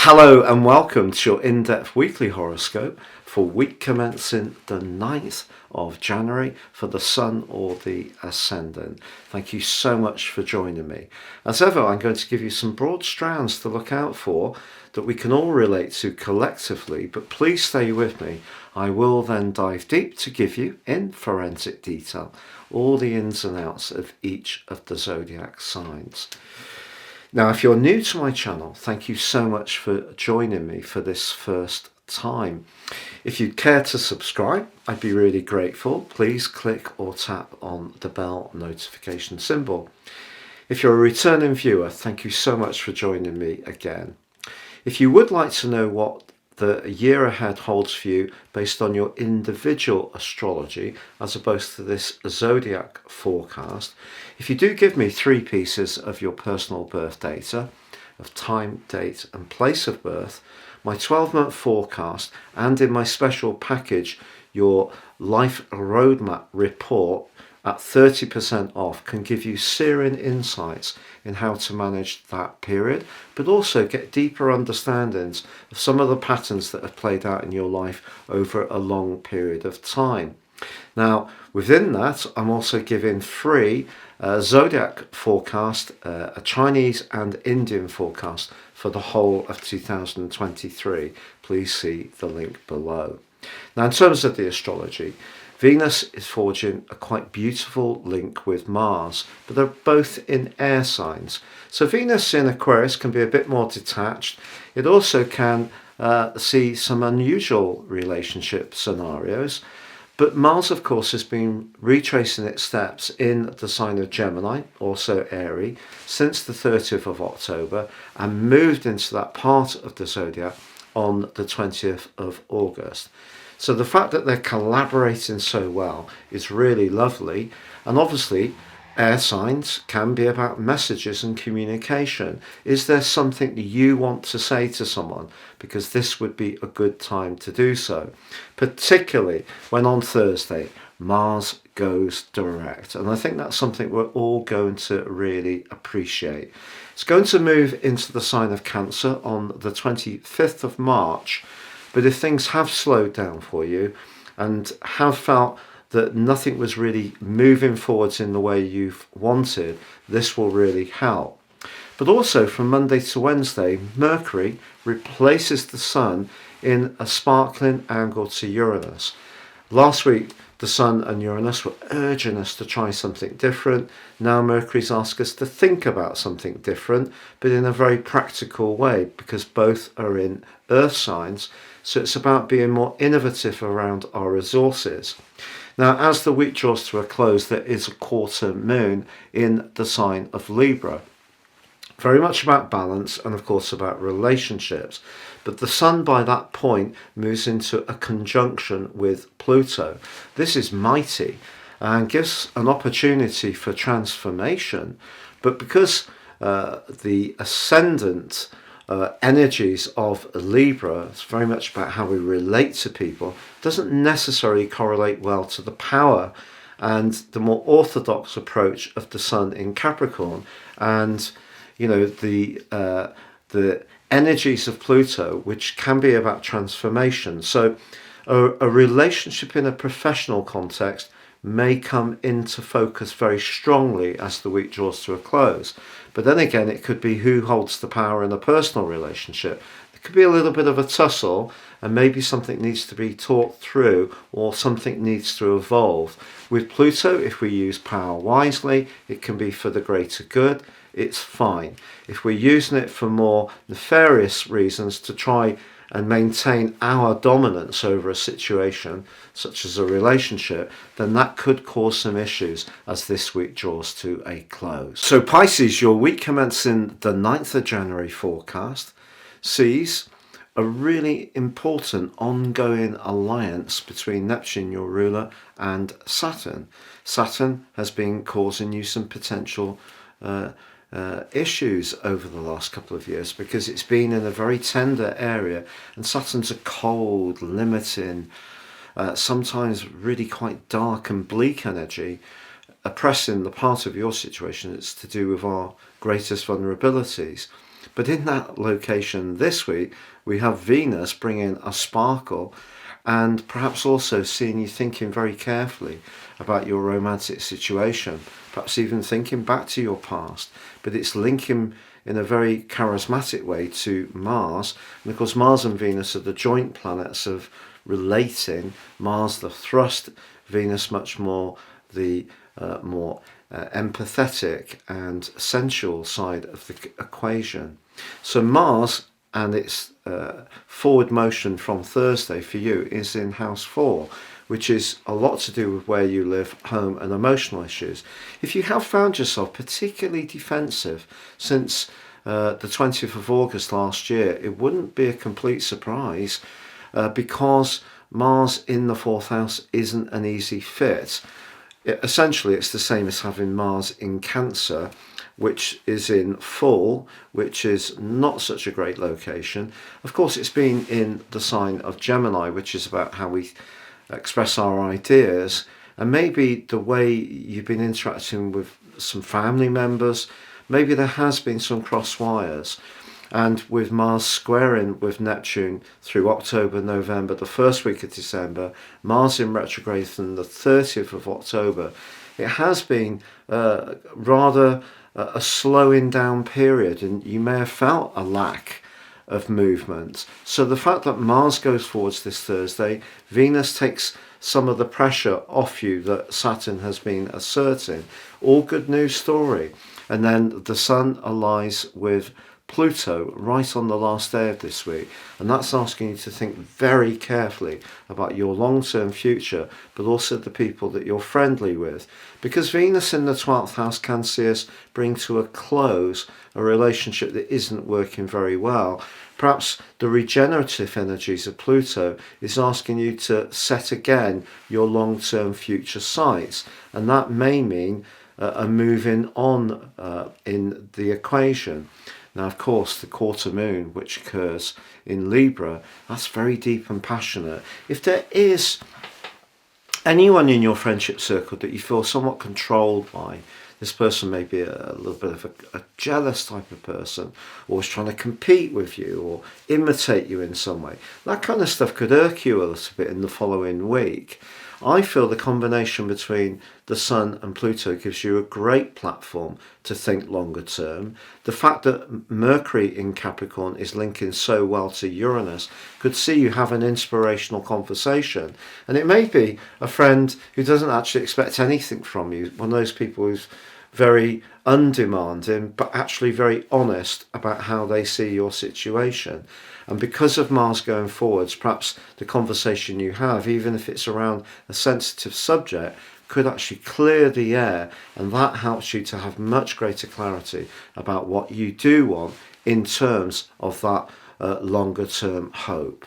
Hello and welcome to your in-depth weekly horoscope for week commencing the 9th of January for the Sun or the Ascendant. Thank you so much for joining me. As ever, I'm going to give you some broad strands to look out for that we can all relate to collectively, but please stay with me. I will then dive deep to give you, in forensic detail, all the ins and outs of each of the zodiac signs. Now, if you're new to my channel, thank you so much for joining me for this first time. If you'd care to subscribe, I'd be really grateful. Please click or tap on the bell notification symbol. If you're a returning viewer, thank you so much for joining me again. If you would like to know what the year ahead holds for you based on your individual astrology as opposed to this zodiac forecast, if you do give me 3 pieces of your personal birth data of time, date and place of birth, my 12-month forecast, and in my special package your life roadmap report at 30% off, can give you searing insights in how to manage that period, but also get deeper understandings of some of the patterns that have played out in your life over a long period of time. Now, within that, I'm also giving free zodiac forecast, a Chinese and Indian forecast for the whole of 2023. Please see the link below. Now, in terms of the astrology, Venus is forging a quite beautiful link with Mars, but they're both in air signs. So Venus in Aquarius can be a bit more detached. It also can see some unusual relationship scenarios. But Mars, of course, has been retracing its steps in the sign of Gemini, also Aries, since the 30th of October and moved into that part of the zodiac on the 20th of August. So the fact that they're collaborating so well is really lovely. And obviously, air signs can be about messages and communication. Is there something that you want to say to someone? Because this would be a good time to do so, particularly when on Thursday, Mars goes direct. And I think that's something we're all going to really appreciate. It's going to move into the sign of Cancer on the 25th of March. But if things have slowed down for you and have felt that nothing was really moving forwards in the way you've wanted, this will really help. But also from Monday to Wednesday, Mercury replaces the Sun in a sparkling angle to Uranus. Last week, the Sun and Uranus were urging us to try something different. Now Mercury's asked us to think about something different, but in a very practical way, because both are in Earth signs. So it's about being more innovative around our resources. Now, as the week draws to a close, there is a quarter moon in the sign of Libra. Very much about balance and, of course, about relationships. But the Sun, by that point, moves into a conjunction with Pluto. This is mighty and gives an opportunity for transformation. But because the ascendant energies of Libra, it's very much about how we relate to people, doesn't necessarily correlate well to the power and the more orthodox approach of the Sun in Capricorn, and the energies of Pluto, which can be about transformation. So a relationship in a professional context may come into focus very strongly as the week draws to a close. But then again, it could be who holds the power in a personal relationship. There could be a little bit of a tussle, and maybe something needs to be talked through or something needs to evolve. With Pluto, if we use power wisely, it can be for the greater good. It's fine. If we're using it for more nefarious reasons to try and maintain our dominance over a situation, such as a relationship, then that could cause some issues as this week draws to a close. So Pisces, your week commencing the 9th of January forecast sees a really important ongoing alliance between Neptune, your ruler, and Saturn. Saturn has been causing you some potential issues over the last couple of years because it's been in a very tender area, and Saturn's a cold, limiting, sometimes really quite dark and bleak energy, oppressing the part of your situation that's to do with our greatest vulnerabilities. But in that location this week, we have Venus bringing a sparkle, and perhaps also seeing you thinking very carefully about your romantic situation, perhaps even thinking back to your past. But it's linking in a very charismatic way to Mars. And of course, Mars and Venus are the joint planets of relating. Mars the thrust, Venus much more the more empathetic and sensual side of the equation. So Mars and its forward motion from Thursday for you is in house 4, which is a lot to do with where you live, home, and emotional issues. If you have found yourself particularly defensive since the 20th of August last year, it wouldn't be a complete surprise because Mars in the 4th house isn't an easy fit. Essentially, it's the same as having Mars in Cancer, which is in full, which is not such a great location. Of course, it's been in the sign of Gemini, which is about how we express our ideas, and maybe the way you've been interacting with some family members. Maybe there has been some cross wires. And with Mars squaring with Neptune through October, November, the first week of December, Mars in retrograde from the 30th of October, it has been rather a slowing down period, and you may have felt a lack of movement. So the fact that Mars goes forwards this Thursday, Venus takes some of the pressure off you that Saturn has been asserting. All good news story. And then the Sun aligns with Pluto right on the last day of this week, and that's asking you to think very carefully about your long-term future, but also the people that you're friendly with, because Venus in the 12th house can see us bring to a close a relationship that isn't working very well. Perhaps the regenerative energies of Pluto is asking you to set again your long-term future sights, and that may mean a moving on in the equation. Now, of course, the quarter moon, which occurs in Libra, that's very deep and passionate. If there is anyone in your friendship circle that you feel somewhat controlled by, this person may be a little bit of a jealous type of person, or is trying to compete with you or imitate you in some way. That kind of stuff could irk you a little bit in the following week. I feel the combination between the Sun and Pluto gives you a great platform to think longer term. The fact that Mercury in Capricorn is linking so well to Uranus could see you have an inspirational conversation. And it may be a friend who doesn't actually expect anything from you, one of those people who's very undemanding, but actually very honest about how they see your situation. And because of Mars going forwards, perhaps the conversation you have, even if it's around a sensitive subject, could actually clear the air, and that helps you to have much greater clarity about what you do want in terms of that longer term hope.